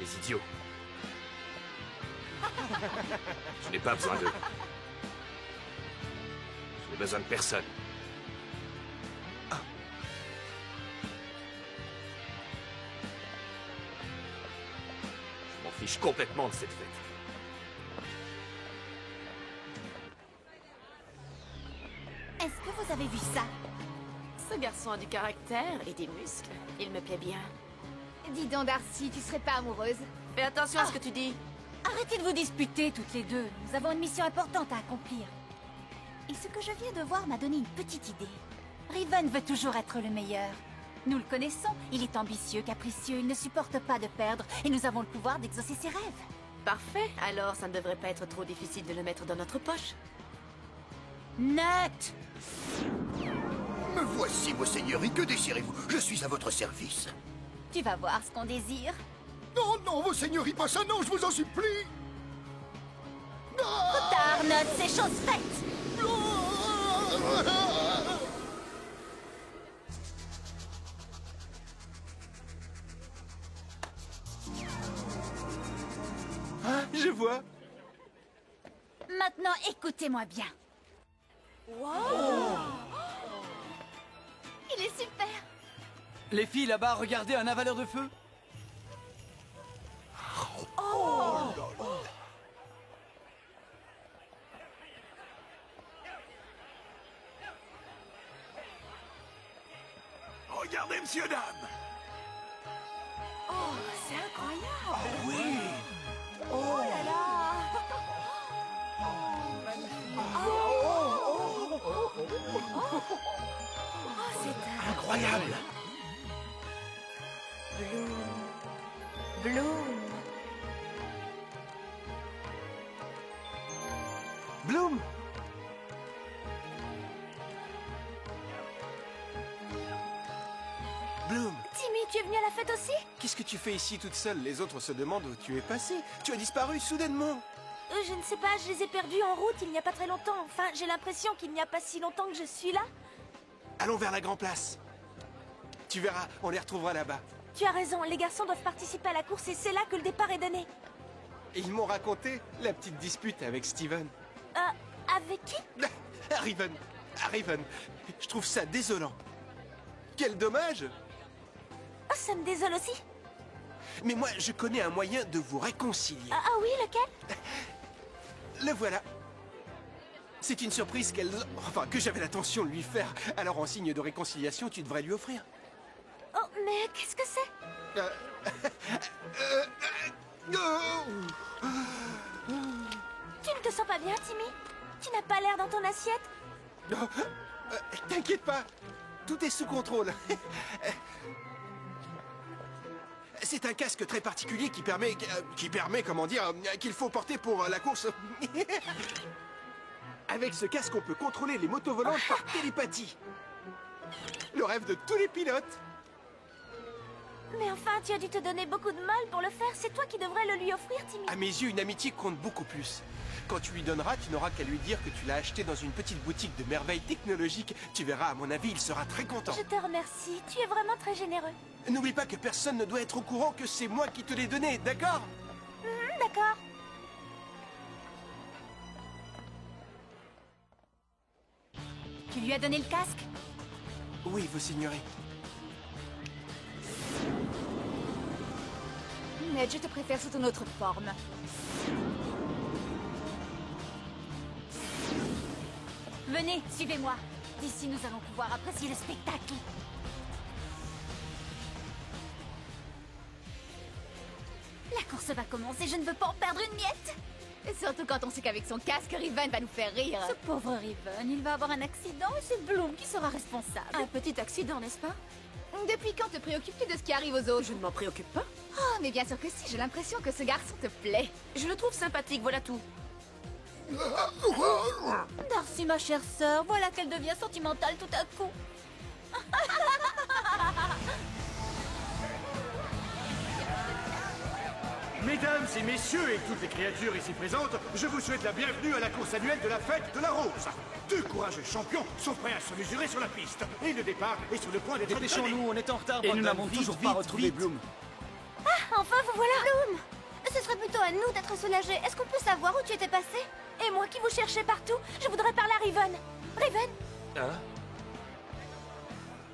Les idiots. Je n'ai pas besoin d'eux. Je n'ai besoin de personne. Je m'en fiche complètement de cette fête. Est-ce que vous avez vu ça? Ce garçon a du caractère et des muscles. Il me plaît bien. Dis donc, Darcy, tu serais pas amoureuse? Fais attention à ce que tu dis. Arrêtez de vous disputer toutes les deux. Nous avons une mission importante à accomplir. Et ce que je viens de voir m'a donné une petite idée. Riven veut toujours être le meilleur. Nous le connaissons, il est ambitieux, capricieux, il ne supporte pas de perdre, et nous avons le pouvoir d'exaucer ses rêves. Parfait. Alors, ça ne devrait pas être trop difficile de le mettre dans notre poche. Nut! Me voici, vos seigneuries, que désirez-vous? Je suis à votre service. Tu vas voir ce qu'on désire. Non, non, vos seigneuries, pas ça, non, je vous en supplie. Trop tard, Nut, c'est chose faite! Ah, je vois. Maintenant, écoutez-moi bien. Il est super! Les filles là-bas, regardez un avaleur de feu. Regardez, monsieur, dame. Oh, c'est incroyable. Oui. Oh là là. Oh, c'est Incroyable. Bloom. Bloom. Bloom, Timmy, tu es venu à la fête aussi? qu'est-ce que tu fais ici toute seule? Les autres se demandent où tu es passé. Tu as disparu soudainement. Je ne sais pas, je les ai perdus en route il n'y a pas très longtemps. Enfin, j'ai l'impression qu'il n'y a pas si longtemps que je suis là. Allons vers la Grand Place. Tu verras, on les retrouvera là-bas. Tu as raison, les garçons doivent participer à la course et c'est là que le départ est donné. Et ils m'ont raconté la petite dispute avec Steven. Avec qui? Riven, je trouve ça désolant. Quel dommage! Oh, ça me désole aussi. Mais moi, je connais un moyen de vous réconcilier. Ah oui, lequel? Le voilà. C'est une surprise que j'avais l'intention de lui faire. Alors, en signe de réconciliation, tu devrais lui offrir. Oh, mais qu'est-ce que c'est? Tu ne te sens pas bien, Timmy? Tu n'as pas l'air dans ton assiette? T'inquiète pas, tout est sous contrôle. C'est un casque très particulier qui permet, comment dire, qu'il faut porter pour la course. Avec ce casque, on peut contrôler les motos volantes par télépathie. Le rêve de tous les pilotes. Mais enfin, tu as dû te donner beaucoup de mal pour le faire. C'est toi qui devrais le lui offrir, Timmy. À mes yeux, une amitié compte beaucoup plus. Quand tu lui donneras, tu n'auras qu'à lui dire que tu l'as acheté dans une petite boutique de merveilles technologiques. Tu verras, à mon avis, il sera très content. Je te remercie, tu es vraiment très généreux. N'oublie pas que personne ne doit être au courant que c'est moi qui te l'ai donné, d'accord? D'accord. Tu lui as donné le casque? Oui, vos seigneuries. Ned, je te préfère sous ton autre forme. Venez, suivez-moi. D'ici, nous allons pouvoir apprécier le spectacle. La course va commencer, je ne veux pas en perdre une miette. Et surtout quand on sait qu'avec son casque, Riven va nous faire rire. Ce pauvre Riven, il va avoir un accident et c'est Bloom qui sera responsable. Un petit accident, n'est-ce pas? Depuis quand te préoccupes-tu de ce qui arrive aux autres? Je ne m'en préoccupe pas. Oh, mais bien sûr que si, j'ai l'impression que ce garçon te plaît. Je le trouve sympathique, voilà tout. Darcy, ma chère sœur, voilà qu'elle devient sentimentale tout à coup. Mesdames et messieurs et toutes les créatures ici présentes, je vous souhaite la bienvenue à la course annuelle de la fête de la Rose. Deux courageux champions sont prêts à se mesurer sur la piste. Et le départ est sur le point d'être donné. Dépêchons-nous, on est en retard. Et nous n'avons toujours pas retrouvé vite. Bloom. Ah, Enfin, vous voilà. Bloom, ce serait plutôt à nous d'être soulagés. Est-ce qu'on peut savoir où tu étais passé? Et moi qui vous cherchais partout, je voudrais parler à Riven. Riven? Hein?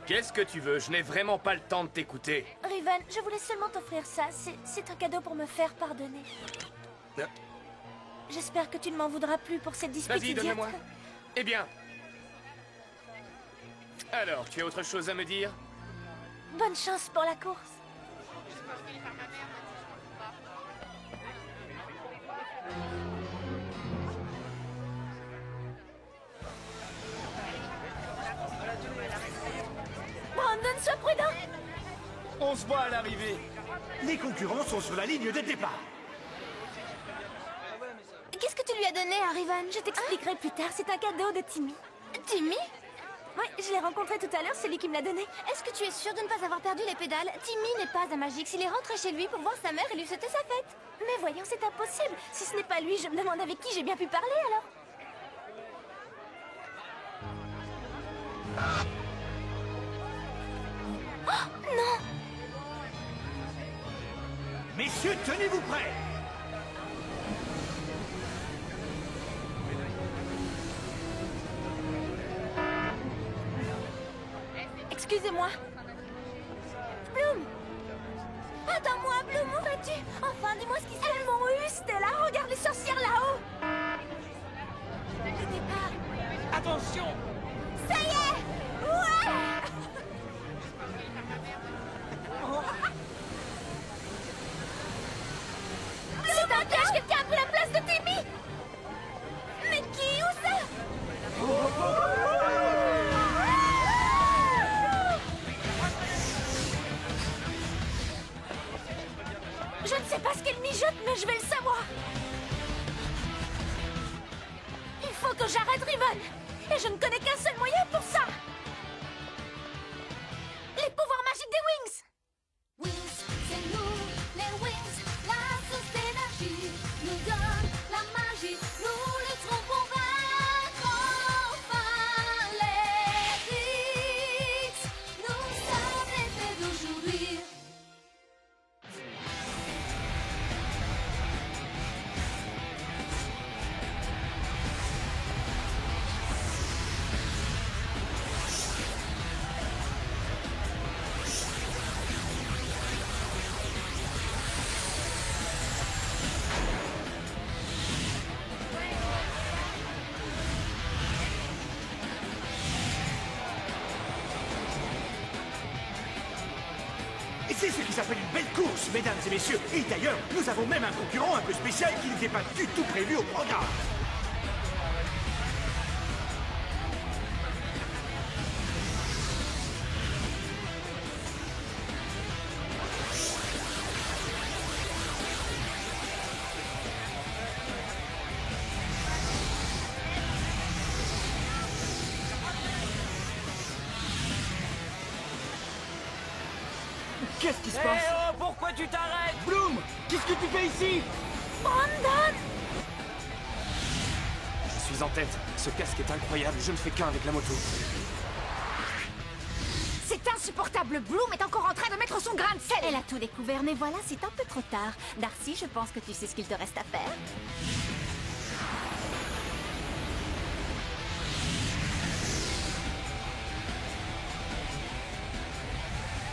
Qu'est-ce que tu veux? Je n'ai vraiment pas le temps de t'écouter. Riven, je voulais seulement t'offrir ça. C'est un cadeau pour me faire pardonner. J'espère que tu ne m'en voudras plus pour cette dispute Vas-y, idiote. donne-moi. Eh bien. Alors, tu as autre chose à me dire? Bonne chance pour la course. Brandon, sois prudent. On se voit à l'arrivée. Les concurrents sont sur la ligne de départ. Qu'est-ce que tu lui as donné à Riven? Je t'expliquerai plus tard, c'est un cadeau de Timmy. Timmy? Oui, je l'ai rencontré tout à l'heure, c'est lui qui me l'a donné. Est-ce que tu es sûr de ne pas avoir perdu les pédales? Timmy n'est pas un Magix, il est rentré chez lui pour voir sa mère et lui souhaiter sa fête. Mais voyons, c'est impossible. Si ce n'est pas lui, je me demande avec qui j'ai bien pu parler alors. Oh, non! Messieurs, tenez-vous prêts. Excusez-moi. Bloom! Attends-moi, Bloom, où vas-tu? Enfin, dis-moi ce qui se passe. Elles m'ont eu, Stella. Regarde les sorcières là-haut. Le départ. Attention! Ça y est! Ouais! C'est un piège! Quelqu'un a pris la place de Timmy! Mais qui? Où ça? Je ne sais pas ce qu'elle mijote, mais je vais le savoir. Il faut que j'arrête Riven. Et je ne connais qu'un seul moyen pour ça. Les pouvoirs magiques des Wings. Wings, c'est nous, les Wings, la source d'énergie nous donne la magie, nous lutterons pour vaincre enfin les X. Nous sommes l'effet d'aujourd'hui. Et c'est ce qui s'appelle une belle course, mesdames et messieurs. Et d'ailleurs, nous avons même un concurrent un peu spécial qui n'était pas du tout prévu au programme. Qu'est-ce qui se passe? oh, pourquoi tu t'arrêtes? Bloom! Qu'est-ce que tu fais ici? Brandon! Je suis en tête. Ce casque est incroyable. Je ne fais qu'un avec la moto. C'est insupportable. Bloom est encore en train de mettre son grain de sel. Elle a tout découvert, mais voilà, c'est un peu trop tard. Darcy, je pense que tu sais ce qu'il te reste à faire.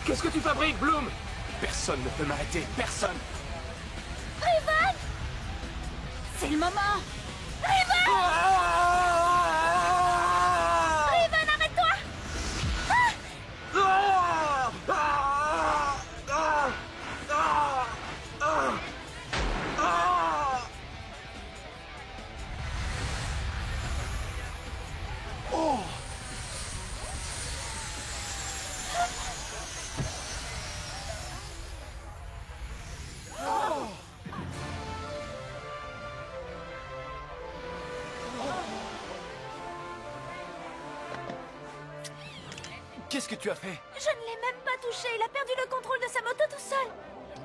Qu'est-ce que tu fabriques, Bloom? Personne ne peut m'arrêter. Personne. Riven! C'est le moment. Riven, arrête-toi! Qu'est-ce que tu as fait? Je ne l'ai même pas touché. Il a perdu le contrôle de sa moto tout seul.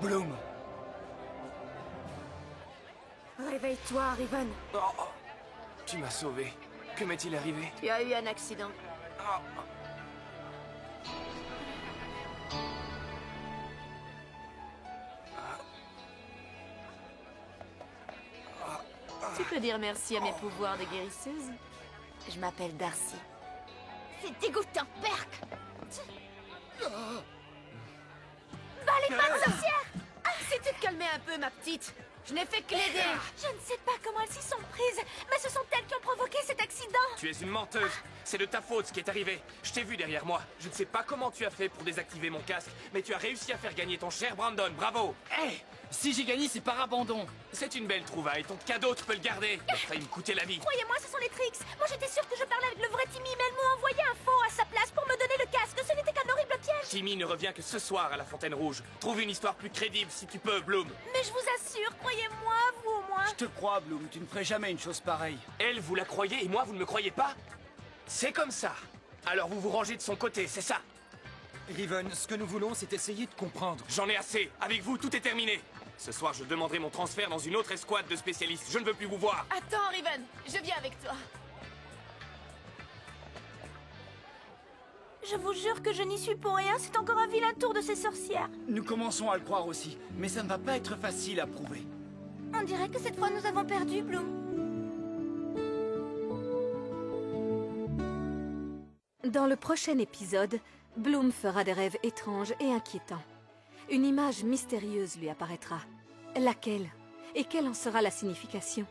Bloom! Réveille-toi, Riven. Oh, oh. Tu m'as sauvé. Que m'est-il arrivé? Tu as eu un accident. Tu peux dire merci à mes pouvoirs de guérisseuse. Je m'appelle Darcy. C'est dégoûtant, Perk. Bah, les pas de sorcière! Si tu te calmais un peu, ma petite. Je n'ai fait que l'aider. Je ne sais pas comment elles s'y sont prises, mais ce sont elles qui ont provoqué cet accident. Tu es une menteuse. C'est de ta faute ce qui est arrivé. Je t'ai vu derrière moi. Je ne sais pas comment tu as fait pour désactiver mon casque, mais tu as réussi à faire gagner ton cher Brandon. Bravo. Hé, si j'ai gagné, c'est par abandon. C'est une belle trouvaille. Ton cadeau, tu peux le garder. Il a failli me coûter la vie. Croyez-moi, ce sont les tricks. Moi, j'étais sûre que je parlais avec le vrai Timmy, mais elles m'ont envoyé un faux à sa place pour me donner le casque. Ce n'était qu'un horrible piège. Timmy ne revient que ce soir à la Fontaine Rouge. Trouve une histoire plus crédible si tu peux, Bloom. Mais je vous assure, croyez-moi, vous au moins. Je te crois, Bloom, tu ne ferais jamais une chose pareille. Elle, vous la croyez et moi, vous ne me croyez pas? C'est comme ça. Alors vous vous rangez de son côté, c'est ça? Riven, ce que nous voulons, c'est essayer de comprendre. J'en ai assez. Avec vous, tout est terminé. Ce soir, je demanderai mon transfert dans une autre escouade de spécialistes. Je ne veux plus vous voir. Attends, Riven, je viens avec toi. Je vous jure que je n'y suis pour rien, c'est encore un vilain tour de ces sorcières. Nous commençons à le croire aussi, mais ça ne va pas être facile à prouver. On dirait que cette fois nous avons perdu, Bloom. Dans le prochain épisode, Bloom fera des rêves étranges et inquiétants. Une image mystérieuse lui apparaîtra. Laquelle? Et quelle en sera la signification?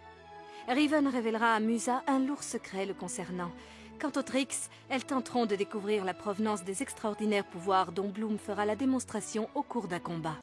Riven révélera à Musa un lourd secret le concernant. Quant aux Trix, elles tenteront de découvrir la provenance des extraordinaires pouvoirs dont Bloom fera la démonstration au cours d'un combat.